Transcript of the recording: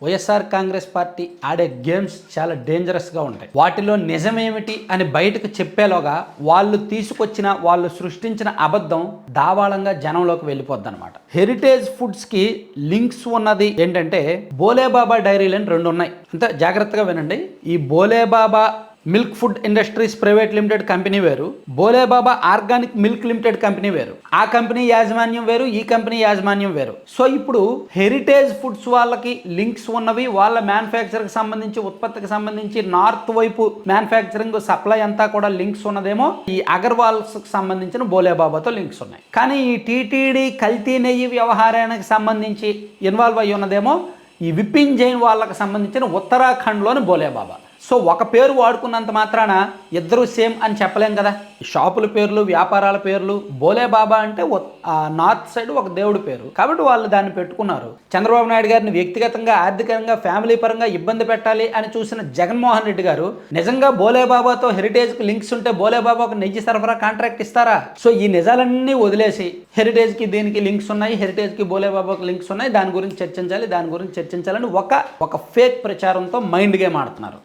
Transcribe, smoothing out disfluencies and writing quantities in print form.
YSR Congress party ఆడే games చాలా డేంజరస్గా ఉంటాయి. వాటిలో నిజమేమిటి అని బయటకు చెప్పేలోగా వాళ్ళు సృష్టించిన అబద్ధం దావాళంగా జనంలోకి వెళ్ళిపోద్ది అనమాట. హెరిటేజ్ ఫుడ్స్కి లింక్స్ ఉన్నది ఏంటంటే బోలేబాబా డైరీలని 2 ఉన్నాయి. అంత జాగ్రత్తగా వినండి. ఈ Bholebaba milk food industries private limited company వేరు, Bholebaba organic milk limited company వేరు. ఆ కంపెనీ యాజమాన్యం వేరు, ఈ కంపెనీ యాజమాన్యం వేరు. సో ఇప్పుడు హెరిటేజ్ ఫుడ్స్ వాళ్ళకి లింక్స్ ఉన్నవి, వాళ్ళ మ్యానుఫ్యాక్చర్కి సంబంధించి ఉత్పత్తికి సంబంధించి నార్త్ వైపు మ్యానుఫ్యాక్చరింగ్ సప్లై అంతా కూడా లింక్స్ ఉన్నదేమో ఈ అగర్వాల్స్ సంబంధించిన బోలేబాబాతో లింక్స్ ఉన్నాయి. కానీ ఈ టీటీడీ కల్తీ నెయ్యి వ్యవహారానికి సంబంధించి ఇన్వాల్వ్ అయ్యి ఉన్నదేమో ఈ విపిన్ జైన్ వాళ్ళకి సంబంధించిన ఉత్తరాఖండ్లోని బోలేబాబా. సో ఒక పేరు వాడుకున్నంత మాత్రాన ఇద్దరు సేమ్ అని చెప్పలేం కదా. షాపుల పేర్లు, వ్యాపారాల పేర్లు, బోలేబాబా అంటే నార్త్ సైడ్ ఒక దేవుడి పేరు కాబట్టి వాళ్ళు దాన్ని పెట్టుకున్నారు. చంద్రబాబు నాయుడు గారిని వ్యక్తిగతంగా, ఆర్థికంగా, ఫ్యామిలీ పరంగా ఇబ్బంది పెట్టాలి అని చూసిన జగన్మోహన్ రెడ్డి గారు నిజంగా బోలేబాబాతో హెరిటేజ్కి లింక్స్ ఉంటే బోలేబాబాకు నెయ్యి సరఫరా కాంట్రాక్ట్ ఇస్తారా? సో ఈ నిజాలన్నీ వదిలేసి హెరిటేజ్కి దీనికి లింక్స్ ఉన్నాయి, హెరిటేజ్కి బోలేబాబాకు లింక్స్ ఉన్నాయి, దాని గురించి చర్చించాలని ఒక ఫేక్ ప్రచారంతో మైండ్ గేమ్ ఆడుతున్నారు.